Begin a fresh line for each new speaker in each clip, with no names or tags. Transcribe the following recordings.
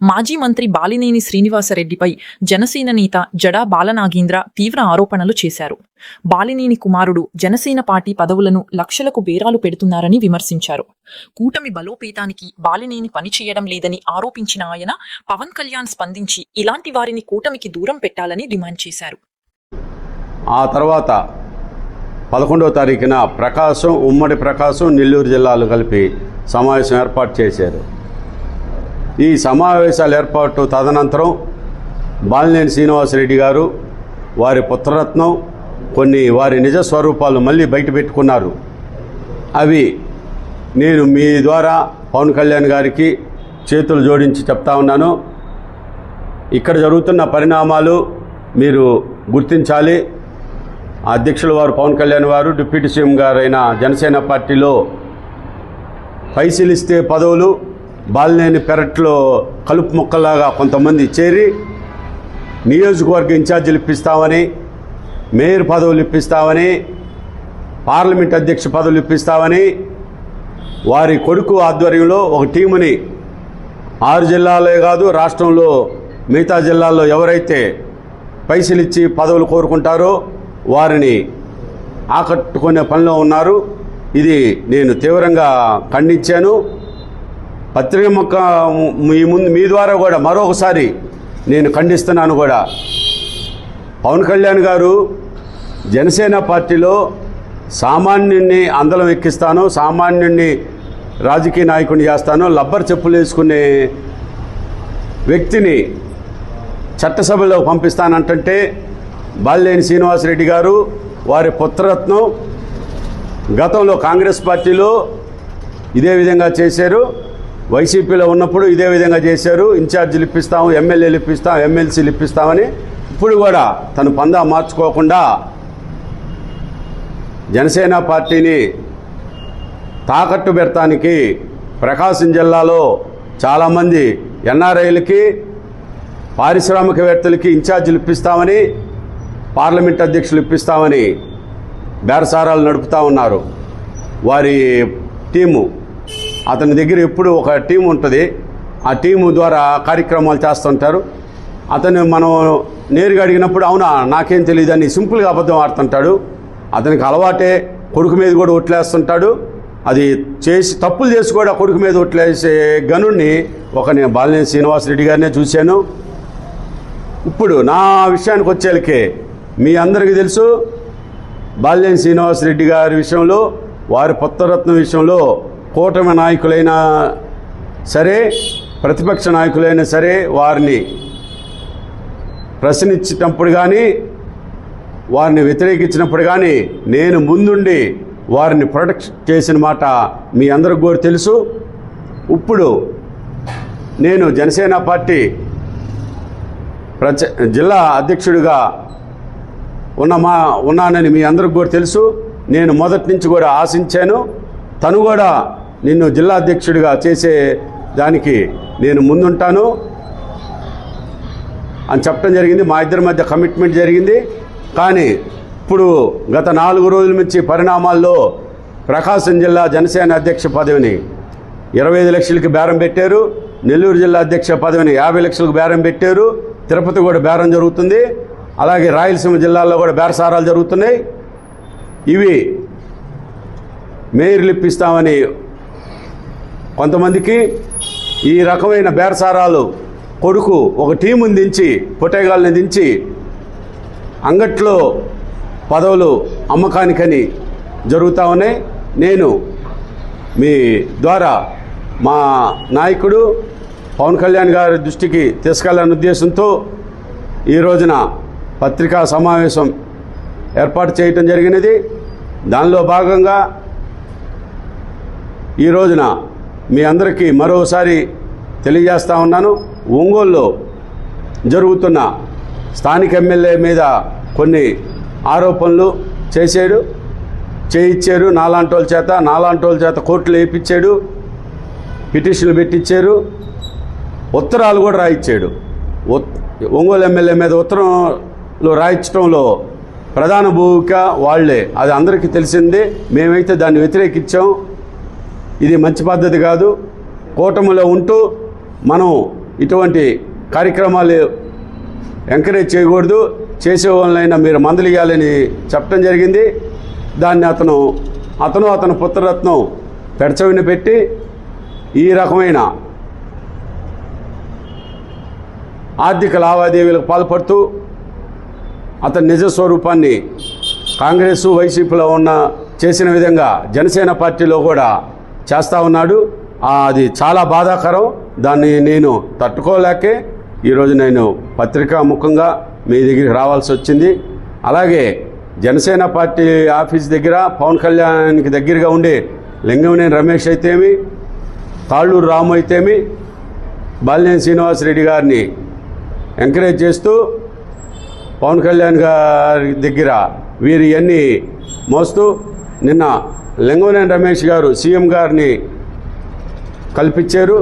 మాజీ మంత్రి బాలినేని శ్రీనివాసరెడ్డిపై జనసేన నేత జడా బాలనాగేంద్ర తీవ్ర ఆరోపణలు చేశారు. బాలినేని కుమారుడు జనసేన పార్టీ పదవులను లక్షలకు బేరాలు పెడుతున్నారని విమర్శించారు. కూటమి బలోపేతానికి బాలినేని పనిచేయడం లేదని ఆరోపించిన ఆయన పవన్ కళ్యాణ్ స్పందించి ఇలాంటి వారిని కూటమికి దూరం పెట్టాలని డిమాండ్ చేశారు.
ఆ తర్వాత 11వ తారీఖున ప్రకాశం, ఉమ్మడి ప్రకాశం, నెల్లూరు జిల్లాలు కలిపి సమావేశం ఏర్పాటు చేశారు. ఈ సమావేశాల ఏర్పాటు తదనంతరం బాలినేని శ్రీనివాసరెడ్డి గారు వారి పుత్రరత్నం కొన్ని వారి నిజ స్వరూపాలు మళ్ళీ బయట పెట్టుకున్నారు. అవి నేను మీ ద్వారా పవన్ కళ్యాణ్ గారికి చేతులు జోడించి చెప్తా ఉన్నాను. ఇక్కడ జరుగుతున్న పరిణామాలు మీరు గుర్తించాలి. అధ్యక్షుల వారు పవన్ కళ్యాణ్ వారు, డిప్యూటీ సీఎం గారైన జనసేన పార్టీలో పైసలిస్తే పదవులు బాలినేని పెరట్లో కలుపు మొక్కలాగా కొంతమంది చేరి నియోజకవర్గ ఇన్ఛార్జీలు ఇప్పిస్తామని, మేయర్ పదవులు ఇప్పిస్తామని, పార్లమెంట్ అధ్యక్ష పదవులు ఇప్పిస్తామని వారి కొడుకు ఆధ్వర్యంలో ఒక టీముని 6 జిల్లాలే కాదు రాష్ట్రంలో మిగతా జిల్లాల్లో ఎవరైతే పైసలు ఇచ్చి పదవులు కోరుకుంటారో వారిని ఆకట్టుకునే పనిలో ఉన్నారు. ఇది నేను తీవ్రంగా ఖండించాను. పత్రిక మొక్క మీ ద్వారా కూడా మరొకసారి నేను ఖండిస్తున్నాను కూడా. పవన్ కళ్యాణ్ గారు జనసేన పార్టీలో సామాన్యుడిని అందలం ఎక్కిస్తాను, సామాన్యుడిని రాజకీయ నాయకుడిని చేస్తాను, లబ్బర్ చెప్పులు వేసుకునే వ్యక్తిని చట్టసభలో పంపిస్తానంటే బాలినేని శ్రీనివాసరెడ్డి గారు వారి పుత్రరత్నం గతంలో కాంగ్రెస్ పార్టీలో ఇదే విధంగా చేశారు, వైసీపీలో ఉన్నప్పుడు ఇదే విధంగా చేశారు. ఇన్ఛార్జీలు ఇప్పిస్తాము, ఎమ్మెల్యేలు ఇప్పిస్తాం, ఎమ్మెల్సీలు ఇప్పిస్తామని ఇప్పుడు కూడా తను పందా మార్చుకోకుండా జనసేన పార్టీని తాకట్టు పెడతానికి ప్రకాశం జిల్లాలో చాలామంది ఎన్ఆర్ఐలకి, పారిశ్రామికవేత్తలకి ఇన్ఛార్జీలు ఇప్పిస్తామని, పార్లమెంట్ అధ్యక్షులు ఇప్పిస్తామని బేరసారాలు నడుపుతూ ఉన్నారు. వారి టీము, అతని దగ్గర ఎప్పుడు ఒక టీం ఉంటుంది, ఆ టీము ద్వారా కార్యక్రమాలు చేస్తుంటారు. అతను మనం నేరుగా అడిగినప్పుడు అవునా నాకేం తెలియదని సింపుల్గా అబద్ధం ఆడుతుంటాడు. అతనికి అలవాటే, కొడుకు మీద కూడా ఒట్లేస్తుంటాడు. అది చేసి తప్పులు చేసి కూడా కొడుకు మీద ఒట్లేసే గనుడిని నేను బాలినేని శ్రీనివాసరెడ్డి గారినే చూశాను. ఇప్పుడు నా విషయానికి వచ్చేలకే మీ అందరికీ తెలుసు, బాలినేని శ్రీనివాసరెడ్డి గారి విషయంలో, వారి పుత్రరత్నం విషయంలో కూటమి నాయకులైనా సరే, ప్రతిపక్ష నాయకులైనా సరే వారిని ప్రశ్నించినప్పుడు కానీ, వారిని వ్యతిరేకించినప్పుడు కానీ నేను ముందుండి వారిని ప్రొటెక్ట్ చేసిన మాట మీ అందరికి కూడా తెలుసు. ఇప్పుడు నేను జనసేన పార్టీ జిల్లా అధ్యక్షుడిగా ఉన్నానని మీ అందరికి కూడా తెలుసు. నేను మొదటి నుంచి కూడా ఆశించాను, తను కూడా నిన్ను జిల్లా అధ్యక్షుడిగా చేసే దానికి నేను ముందుంటాను అని చెప్పడం జరిగింది. మా ఇద్దరి మధ్య కమిట్మెంట్ జరిగింది. కానీ ఇప్పుడు గత 4 రోజుల నుంచి పరిణామాల్లో ప్రకాశం జిల్లా జనసేన అధ్యక్ష పదవిని 25 లక్షలకి బేరం పెట్టారు, నెల్లూరు జిల్లా అధ్యక్ష పదవిని 50 లక్షలకు బేరం పెట్టారు, తిరుపతి కూడా బేరం జరుగుతుంది, అలాగే రాయలసీమ జిల్లాల్లో కూడా బేరసారాలు జరుగుతున్నాయి. ఇవి మేయర్లు ఇప్పిస్తామని కొంతమందికి ఈ రకమైన బేరసారాలు కొడుకు ఒక టీముని దించి, పొట్టేగాళ్ళని దించి అంగట్లో పదవులు అమ్మకానికని జరుగుతూ ఉన్నాయి. నేను మీ ద్వారా మా నాయకుడు పవన్ కళ్యాణ్ గారి దృష్టికి తీసుకెళ్లాలనే ఉద్దేశంతో ఈ రోజున పత్రికా సమావేశం ఏర్పాటు చేయటం జరిగినది. దానిలో భాగంగా ఈ రోజున మీ అందరికీ మరోసారి తెలియజేస్తా ఉన్నాను, ఒంగోలులో జరుగుతున్న స్థానిక ఎమ్మెల్యే మీద కొన్ని ఆరోపణలు చేయించారు. నాలాంటి వాళ్ళ చేత కోర్టులో వేయించాడు, పిటిషన్లు పెట్టించారు, ఉత్తరాలు కూడా రాయించాడు. ఒంగోలు ఎమ్మెల్యే మీద ఉత్తరంలో రాయించడంలో ప్రధాన భూమిక వాళ్లే, అది అందరికీ తెలిసిందే. మేమైతే దాన్ని వ్యతిరేకించాం. ఇది మంచి పద్ధతి కాదు. కూటమిలో ఉంటూ మనం ఇటువంటి కార్యక్రమాలు ఎంకరేజ్ చేయకూడదు. చేసే వాళ్ళైనా మీరు మందులు ఇవ్వాలని చెప్పడం జరిగింది. దాన్ని అతను పుత్రరత్నం పెడచవిని పెట్టి ఈ రకమైన ఆర్థిక లావాదేవీలకు పాల్పడుతూ అతని నిజ స్వరూపాన్ని కాంగ్రెస్ వైసీపీలో చేసిన విధంగా జనసేన పార్టీలో కూడా చేస్తూ ఉన్నాడు. అది చాలా బాధాకరం. దాన్ని నేను తట్టుకోలేకే ఈరోజు నేను పత్రికా ముఖంగా మీ దగ్గరికి రావాల్సి వచ్చింది. అలాగే జనసేన పార్టీ ఆఫీస్ దగ్గర పవన్ కళ్యాణ్కి దగ్గరగా ఉండే లింగంనేని రమేష్ అయితేమి, తాళ్ళూరు రాము అయితేమి, బాలినేని శ్రీనివాసరెడ్డి గారిని ఎంకరేజ్ చేస్తూ పవన్ కళ్యాణ్ గారి దగ్గర వీరు ఇవన్నీ మోస్తూ నిన్న లింగంనేని రమేష్ గారు సీఎం గారిని కల్పించారు.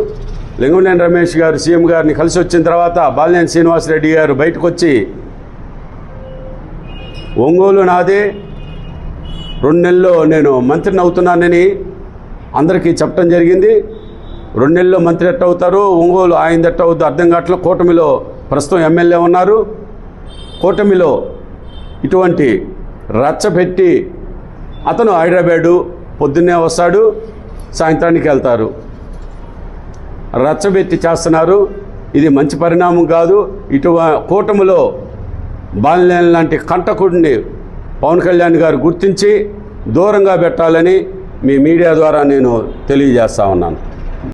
లింగంనేని రమేష్ గారు సీఎం గారిని కలిసి వచ్చిన తర్వాత బాలినేని శ్రీనివాసరెడ్డి గారు బయటకు వచ్చి ఒంగోలు నాదే, 2 నెలల్లో నేను మంత్రిని అవుతున్నానని అందరికీ చెప్పడం జరిగింది. 2 నెలల్లో మంత్రి ఎట్ట అవుతారు, ఒంగోలు ఆయన ఎట్ట అవుద్దు అర్థం కావట్లేదు. కూటమిలో ప్రస్తుతం ఎమ్మెల్యే ఉన్నారు. కూటమిలో ఇటువంటి రచ్చపెట్టి అతను హైదరాబాదు పొద్దున్నే వస్తాడు, సాయంత్రానికి వెళ్తారు. రచ్చబెట్టి చేస్తున్నారు. ఇది మంచి పరిణామం కాదు. కూటమిలో బాలినేని లాంటి కంటకుడిని పవన్ కళ్యాణ్ గారు గుర్తించి దూరంగా పెట్టాలని మీ మీడియా ద్వారా నేను తెలియజేస్తా ఉన్నాను.